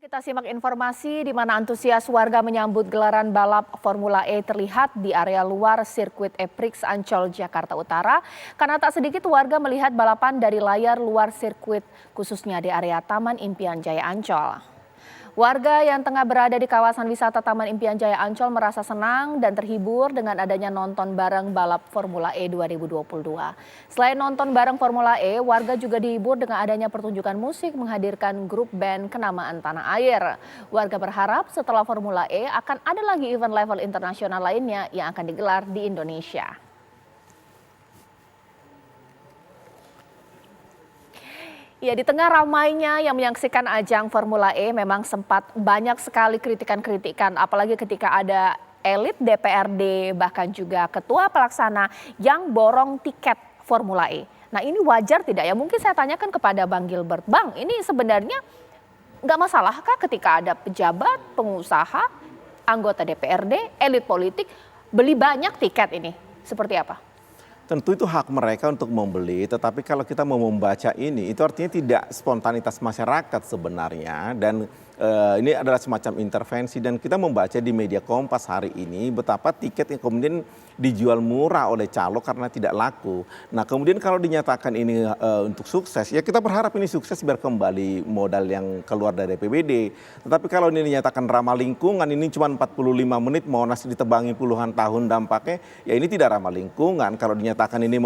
Kita simak informasi di mana antusias warga menyambut gelaran balap Formula E terlihat di area luar sirkuit E-Prix Ancol, Jakarta Utara. Karena tak sedikit warga melihat balapan dari layar luar sirkuit, khususnya di area Taman Impian Jaya Ancol. Warga yang tengah berada di kawasan wisata Taman Impian Jaya Ancol merasa senang dan terhibur dengan adanya nonton bareng balap Formula E 2022. Selain nonton bareng Formula E, warga juga dihibur dengan adanya pertunjukan musik menghadirkan grup band kenamaan tanah air. Warga berharap setelah Formula E akan ada lagi event level internasional lainnya yang akan digelar di Indonesia. Ya, di tengah ramainya yang menyaksikan ajang Formula E memang sempat banyak sekali kritikan-kritikan, apalagi ketika ada elit DPRD bahkan juga ketua pelaksana yang borong tiket Formula E. Nah, ini wajar tidak ya? Mungkin saya tanyakan kepada Bang Gilbert. Bang, ini sebenarnya nggak masalahkah ketika ada pejabat, pengusaha, anggota DPRD, elit politik beli banyak tiket ini? Seperti apa? Tentu itu hak mereka untuk membeli, tetapi kalau kita mau membaca ini, itu artinya tidak spontanitas masyarakat sebenarnya. Dan ini adalah semacam intervensi, dan kita membaca di media Kompas hari ini betapa tiket yang kemudian dijual murah oleh calo karena tidak laku. Nah, kemudian kalau dinyatakan ini untuk sukses, ya kita berharap ini sukses biar kembali modal yang keluar dari APBD. Tetapi kalau ini dinyatakan ramah lingkungan, ini cuma 45 menit, Monas ditebangi puluhan tahun dampaknya, ya ini tidak ramah lingkungan. Kalau dinyatakan ini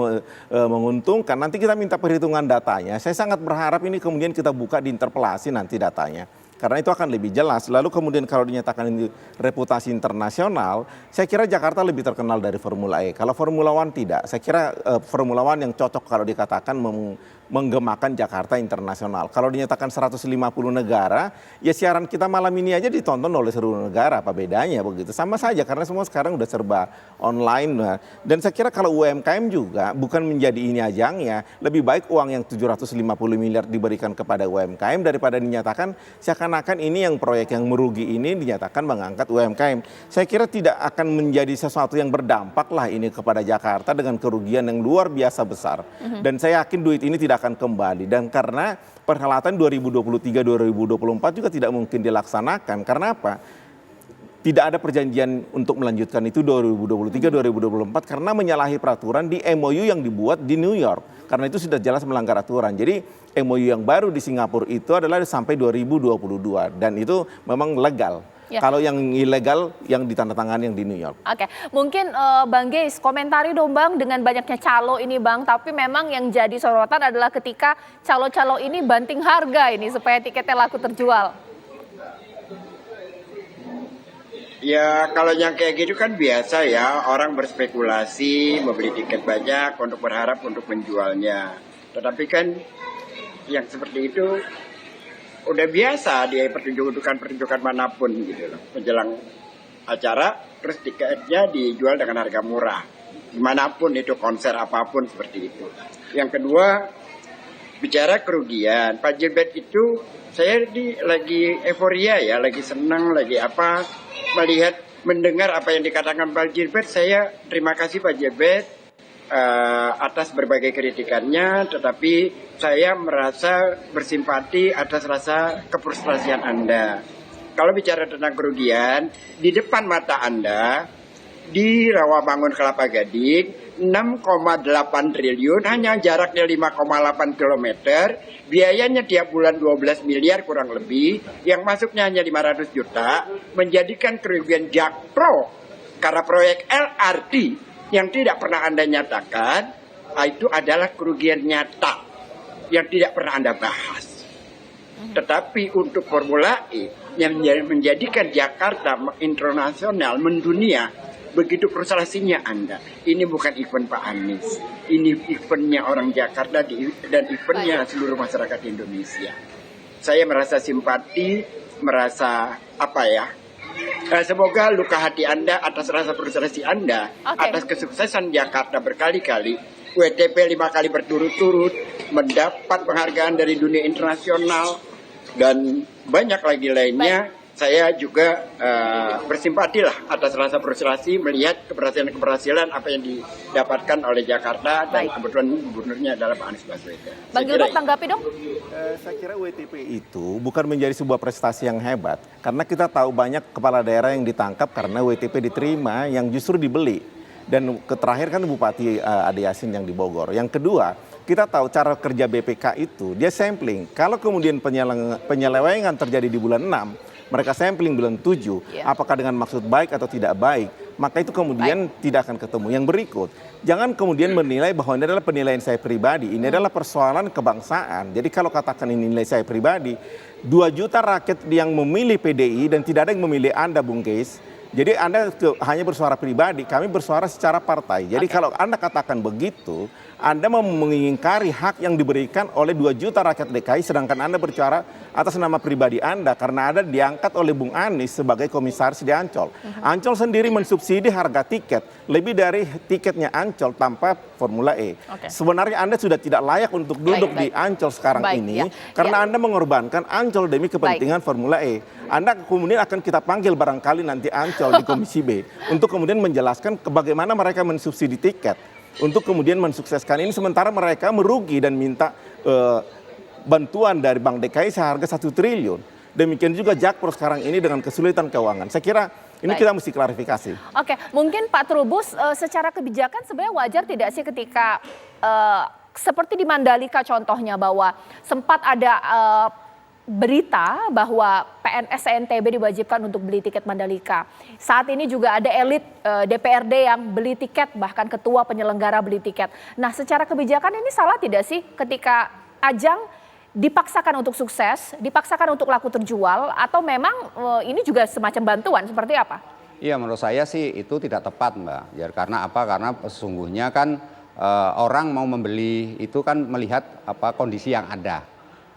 menguntungkan, nanti kita minta perhitungan datanya. Saya sangat berharap ini kemudian kita buka di interpelasi nanti datanya. Karena itu akan lebih jelas. Lalu kemudian kalau dinyatakan ini reputasi internasional, saya kira Jakarta lebih terkenal dari Formula E. Kalau Formula One tidak, saya kira Formula One yang cocok kalau dikatakan menggemakan Jakarta internasional. Kalau dinyatakan 150 negara, ya siaran kita malam ini aja ditonton oleh seluruh negara. Apa bedanya begitu? Sama saja karena semua sekarang udah serba online. Dan saya kira kalau UMKM juga bukan menjadi ini ajangnya, lebih baik uang yang 750 miliar diberikan kepada UMKM daripada dinyatakan seakan-akan ini yang proyek yang merugi ini dinyatakan mengangkat UMKM. Saya kira tidak akan menjadi sesuatu yang berdampak lah ini kepada Jakarta dengan kerugian yang luar biasa besar. Dan saya yakin duit ini tidak akan kembali, dan karena perhelatan 2023-2024 juga tidak mungkin dilaksanakan. Karena apa? Tidak ada perjanjian untuk melanjutkan itu 2023-2024 karena menyalahi peraturan di MOU yang dibuat di New York. Karena itu sudah jelas melanggar aturan. Jadi MOU yang baru di Singapura itu adalah sampai 2022 dan itu memang legal. Ya. Kalau yang ilegal yang ditandatangani yang di New York. Oke, mungkin Bang Geis komentari dong Bang dengan banyaknya calo ini Bang. Tapi memang yang jadi sorotan adalah ketika calo-calo ini banting harga ini supaya tiketnya laku terjual. Ya kalau yang kayak gitu kan biasa ya, orang berspekulasi membeli tiket banyak untuk berharap untuk menjualnya. Tetapi kan yang seperti itu udah biasa di pertunjukan manapun gitu loh. Menjelang acara terus tiketnya dijual dengan harga murah. Dimanapun itu, konser apapun seperti itu. Yang kedua, bicara kerugian, Pak Gilbert itu saya lagi euforia ya, lagi senang, lagi apa, mendengar apa yang dikatakan Pak Gilbert. Saya terima kasih Pak Gilbert atas berbagai kritikannya, tetapi saya merasa bersimpati atas rasa kefrustrasian Anda. Kalau bicara tentang kerugian, di depan mata Anda, di Rawamangun Kelapa Gading, 6,8 triliun, hanya jaraknya 5,8 kilometer, biayanya tiap bulan 12 miliar kurang lebih, yang masuknya hanya 500 juta, menjadikan kerugian Jakpro karena proyek LRT yang tidak pernah Anda nyatakan, itu adalah kerugian nyata yang tidak pernah Anda bahas. Tetapi untuk Formula E yang menjadikan Jakarta internasional, mendunia, begitu frustrasinya Anda. Ini bukan event Pak Anies, ini eventnya orang Jakarta dan eventnya seluruh masyarakat Indonesia. Saya merasa simpati, merasa apa ya, semoga luka hati Anda atas rasa frustrasi Anda, atas kesuksesan Jakarta berkali-kali, WTP 5 kali berturut-turut, mendapat penghargaan dari dunia internasional, dan banyak lagi lainnya. saya juga bersimpati lah atas rasa frustrasi melihat keberhasilan apa yang didapatkan oleh Jakarta dan kebetulan gubernurnya adalah Pak Anies Baswedan. Bang Gilbert tanggapi dong. Saya kira WTP itu bukan menjadi sebuah prestasi yang hebat. Karena kita tahu banyak kepala daerah yang ditangkap karena WTP diterima yang justru dibeli. Dan terakhir kan Bupati Ade Yasin yang di Bogor. Yang kedua, kita tahu cara kerja BPK itu, dia sampling. Kalau kemudian penyelewengan terjadi di bulan 6, mereka sampling bulan 7, apakah dengan maksud baik atau tidak baik, maka itu kemudian tidak akan ketemu. Yang berikut, jangan kemudian menilai bahwa ini adalah penilaian saya pribadi, ini adalah persoalan kebangsaan. Jadi kalau katakan ini nilai saya pribadi, 2 juta rakyat yang memilih PDI dan tidak ada yang memilih Anda, Bung Keis. Jadi Anda hanya bersuara pribadi, kami bersuara secara partai. Jadi kalau Anda katakan begitu, Anda mau mengingkari hak yang diberikan oleh 2 juta rakyat DKI, sedangkan Anda berbicara atas nama pribadi Anda karena Anda diangkat oleh Bung Anies sebagai komisaris di Ancol. Ancol sendiri mensubsidi harga tiket lebih dari tiketnya Ancol tanpa Formula E. Sebenarnya Anda sudah tidak layak untuk duduk di Ancol sekarang ini karena Anda mengorbankan Ancol demi kepentingan Formula E. Anda kemudian akan kita panggil barangkali nanti Ancol di Komisi B untuk kemudian menjelaskan bagaimana mereka mensubsidi tiket untuk kemudian mensukseskan ini, sementara mereka merugi dan minta bantuan dari Bank DKI seharga 1 triliun. Demikian juga Jakpro sekarang ini dengan kesulitan keuangan. Saya kira ini kita mesti klarifikasi. Oke, mungkin Pak Trubus secara kebijakan sebenarnya wajar tidak sih ketika seperti di Mandalika contohnya bahwa sempat ada berita bahwa PNS NTB diwajibkan untuk beli tiket Mandalika. Saat ini juga ada elit DPRD yang beli tiket, bahkan ketua penyelenggara beli tiket. Nah, secara kebijakan ini salah tidak sih ketika ajang dipaksakan untuk sukses, dipaksakan untuk laku terjual, atau memang ini juga semacam bantuan seperti apa? Iya, menurut saya sih itu tidak tepat, Mbak. Ya, karena apa? Karena sesungguhnya kan orang mau membeli itu kan melihat kondisi yang ada.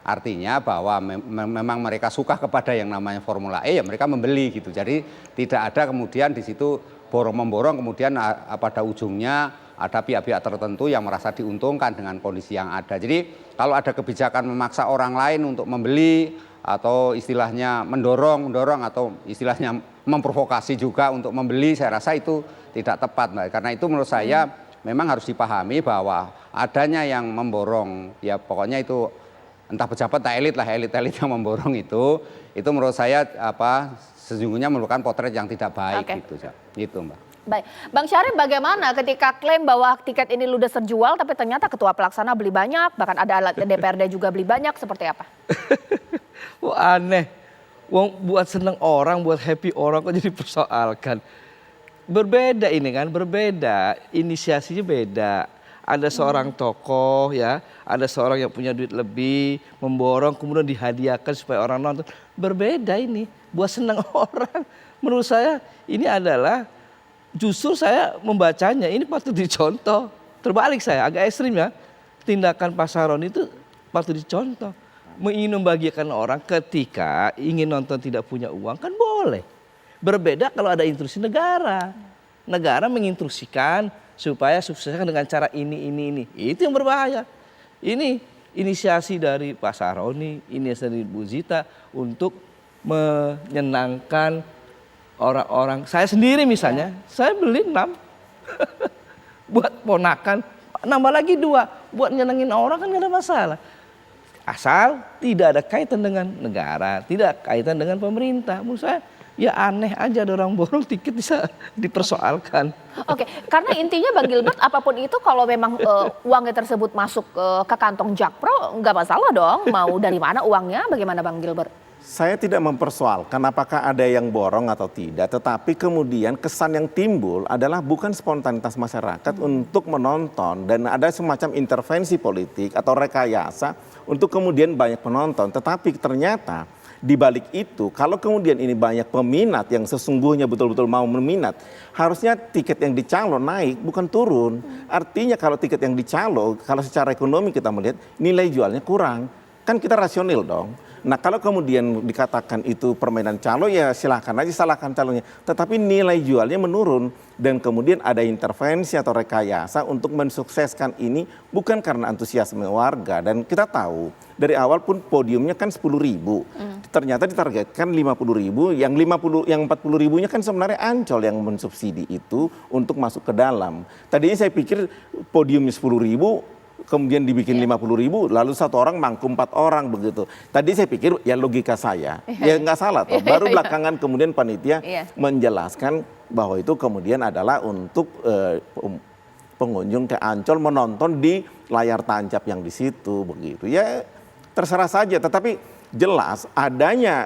Artinya bahwa memang mereka suka kepada yang namanya Formula E, ya mereka membeli gitu. Jadi tidak ada kemudian di situ borong-memborong, kemudian pada ujungnya ada pihak-pihak tertentu yang merasa diuntungkan dengan kondisi yang ada. Jadi kalau ada kebijakan memaksa orang lain untuk membeli atau istilahnya mendorong atau istilahnya memprovokasi juga untuk membeli, saya rasa itu tidak tepat, Mbak. Karena itu menurut saya memang harus dipahami bahwa adanya yang memborong, ya pokoknya itu entah pejabat, entah elit lah, elit yang memborong itu menurut saya sesungguhnya merupakan potret yang tidak baik gitu Mbak. Baik, Bang Syarif bagaimana ketika klaim bahwa tiket ini ludes terjual tapi ternyata ketua pelaksana beli banyak, bahkan ada DPRD juga beli banyak, seperti apa? Wah, aneh, buat seneng orang, buat happy orang kok jadi persoalkan. Berbeda ini kan, berbeda, inisiasinya beda. Ada seorang tokoh ya, ada seorang yang punya duit lebih, memborong kemudian dihadiahkan supaya orang nonton. Berbeda ini, buat senang orang. Menurut saya ini adalah, justru saya membacanya, ini patut dicontoh. Terbalik saya, agak ekstrim ya. Tindakan Pak Saron itu patut dicontoh. Ingin membagikan orang ketika ingin nonton tidak punya uang kan boleh. Berbeda kalau ada instruksi negara. Negara menginstruksikan supaya sukseskan dengan cara ini. Itu yang berbahaya. Ini inisiasi dari Pak Saroni, inisiasi dari Bu Zita untuk menyenangkan orang-orang. Saya sendiri misalnya, saya beli 6 buat ponakan, nambah lagi 2 buat nyenengin orang kan gak ada masalah. Asal tidak ada kaitan dengan negara, tidak kaitan dengan pemerintah. Menurut saya ya aneh aja ada orang borong tiket bisa dipersoalkan. Oke, karena intinya Bang Gilbert apapun itu kalau memang uangnya tersebut masuk ke kantong Jakpro nggak masalah dong. Mau dari mana uangnya, bagaimana Bang Gilbert? Saya tidak mempersoalkan apakah ada yang borong atau tidak, tetapi kemudian kesan yang timbul adalah bukan spontanitas masyarakat untuk menonton dan ada semacam intervensi politik atau rekayasa untuk kemudian banyak penonton, tetapi ternyata di balik itu, kalau kemudian ini banyak peminat yang sesungguhnya betul-betul mau meminat, harusnya tiket yang dicalo naik bukan turun. Artinya kalau tiket yang dicalo, kalau secara ekonomi kita melihat nilai jualnya kurang, kan kita rasional dong. Nah kalau kemudian dikatakan itu permainan calo ya silahkan aja salahkan calonnya. Tetapi nilai jualnya menurun dan kemudian ada intervensi atau rekayasa untuk mensukseskan ini bukan karena antusiasme warga. Dan kita tahu dari awal pun podiumnya kan 10.000, ternyata ditargetkan 50.000, yang 40.000-nya kan sebenarnya Ancol yang mensubsidi itu untuk masuk ke dalam. Tadinya saya pikir podiumnya 10.000, kemudian dibikin 50.000, lalu satu orang mangku 4 orang begitu. Tadi saya pikir ya logika saya, ya nggak salah toh. Baru belakangan kemudian panitia menjelaskan bahwa itu kemudian adalah untuk pengunjung ke Ancol menonton di layar tancap yang di situ begitu. Ya terserah saja, tetapi jelas adanya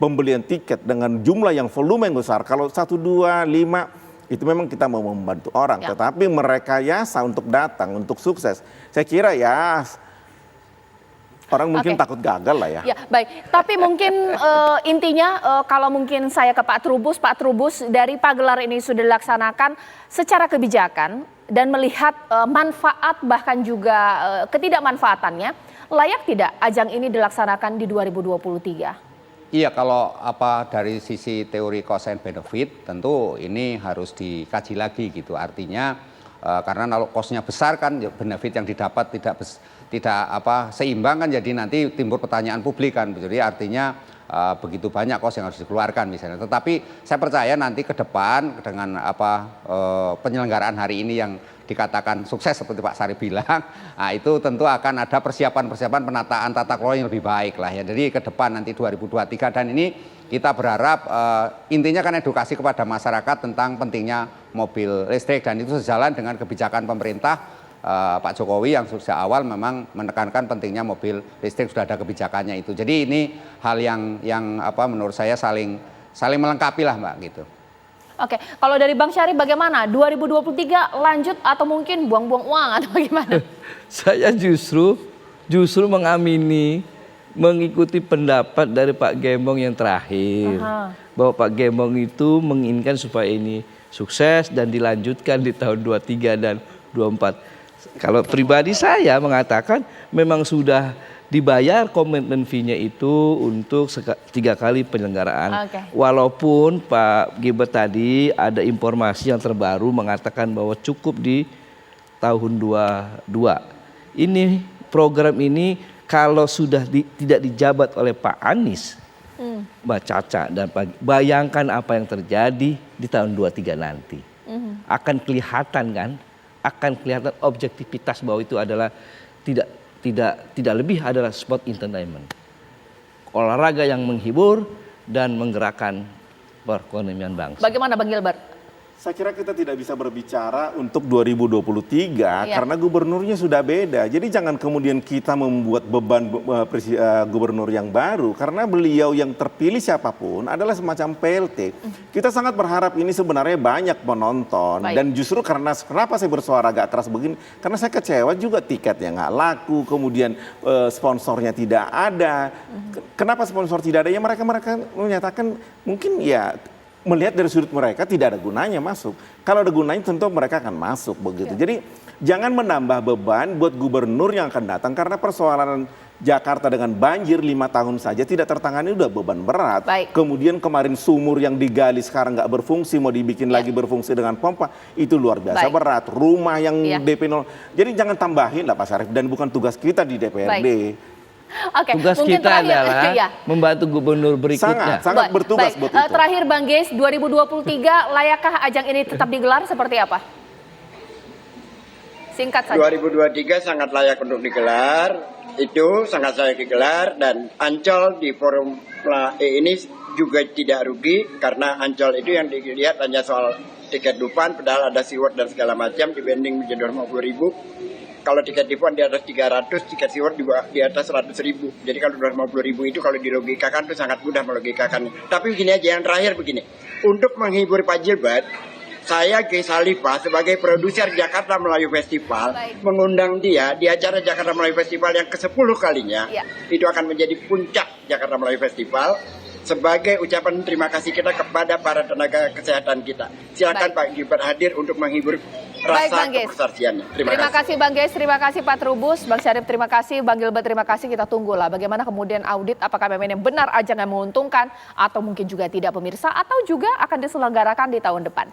pembelian tiket dengan jumlah yang volume yang besar. Kalau 1, 2, 5 itu memang kita mau membantu orang, tetapi merekayasa untuk datang, untuk sukses. Saya kira ya orang mungkin takut gagal lah ya. Ya, baik. Tapi mungkin intinya kalau mungkin saya ke Pak Trubus dari pagelaran ini sudah dilaksanakan secara kebijakan dan melihat manfaat bahkan juga ketidakmanfaatannya, layak tidak ajang ini dilaksanakan di 2023? Iya, kalau dari sisi teori cost and benefit tentu ini harus dikaji lagi gitu. Artinya karena kalau cost-nya besar kan benefit yang didapat tidak seimbang kan, jadi nanti timbul pertanyaan publik kan. Jadi artinya begitu banyak cost yang harus dikeluarkan misalnya. Tetapi saya percaya nanti ke depan dengan penyelenggaraan hari ini yang dikatakan sukses seperti Pak Sarip bilang, nah itu tentu akan ada persiapan penataan tata kelola yang lebih baik lah ya. Jadi ke depan nanti 2023 dan ini kita berharap intinya kan edukasi kepada masyarakat tentang pentingnya mobil listrik dan itu sejalan dengan kebijakan pemerintah Pak Jokowi yang sejak awal memang menekankan pentingnya mobil listrik, sudah ada kebijakannya itu. Jadi ini hal yang menurut saya saling melengkapi lah Mbak gitu. Oke, kalau dari Bang Syarif bagaimana? 2023 lanjut atau mungkin buang-buang uang atau bagaimana? Saya justru mengamini, mengikuti pendapat dari Pak Gembong yang terakhir. Bahwa Pak Gembong itu menginginkan supaya ini sukses dan dilanjutkan di tahun 23 dan 24. Kalau pribadi saya mengatakan memang sudah dibayar komitmen fee-nya itu untuk 3 kali penyelenggaraan. Walaupun Pak Gilbert tadi ada informasi yang terbaru mengatakan bahwa cukup di tahun 22. Ini program ini kalau sudah tidak dijabat oleh Pak Anies, Mbak Caca dan Pak, bayangkan apa yang terjadi di tahun 23 nanti. Akan kelihatan kan? Akan kelihatan objektivitas bahwa itu adalah tidak lebih adalah sport entertainment. Olahraga yang menghibur dan menggerakkan perekonomian bangsa. Bagaimana Bang Gilbert? Saya kira kita tidak bisa berbicara untuk 2023 karena gubernurnya sudah beda. Jadi jangan kemudian kita membuat beban gubernur yang baru karena beliau yang terpilih siapapun adalah semacam PLT. Kita sangat berharap ini sebenarnya banyak penonton dan justru kenapa saya bersuara agak keras begini? Karena saya kecewa juga tiketnya nggak laku, kemudian sponsornya tidak ada. Kenapa sponsor tidak ada? Ya mereka menyatakan mungkin ya melihat dari sudut mereka tidak ada gunanya masuk. Kalau ada gunanya tentu mereka akan masuk begitu. Jadi jangan menambah beban buat gubernur yang akan datang karena persoalan Jakarta dengan banjir 5 tahun saja tidak tertangani udah beban berat. Kemudian kemarin sumur yang digali sekarang nggak berfungsi mau dibikin lagi berfungsi dengan pompa itu luar biasa berat. Rumah yang DP 0. Jadi jangan tambahin lah Pak Syarif dan bukan tugas kita di DPRD. Tugas kita adalah membantu gubernur berikutnya. Sangat bertugas buat itu. Terakhir Bang Geis, 2023 layakkah ajang ini tetap digelar seperti apa? Singkat saja. 2023 sangat layak untuk digelar, itu sangat layak digelar dan Ancol di Formula E ini juga tidak rugi karena Ancol itu yang dilihat hanya soal tiket depan, padahal ada SeaWorld dan segala macam dibanding menjadi 250.000. Kalau tiket depan di atas 300, tiket SeaWorld di atas 100.000. Jadi kalau 250.000 itu kalau dilogikakan itu sangat mudah melogikakan. Tapi begini aja, yang terakhir begini. Untuk menghibur Pak Gilbert, saya Geis Halifa sebagai produser Jakarta Melayu Festival mengundang dia di acara Jakarta Melayu Festival yang ke-10 kalinya. Itu akan menjadi puncak Jakarta Melayu Festival. sebagai ucapan terima kasih kita kepada para tenaga kesehatan kita. Silakan Pak Gilbert hadir untuk menghibur Baik, rasa Bang Ges. kepesersiannya. Terima kasih Bang Ges, terima kasih Pak Trubus, Bang Syarif terima kasih, Bang Gilbert terima kasih. Kita tunggulah bagaimana kemudian audit apakah memang yang benar ajang yang menguntungkan atau mungkin juga tidak pemirsa atau juga akan diselenggarakan di tahun depan.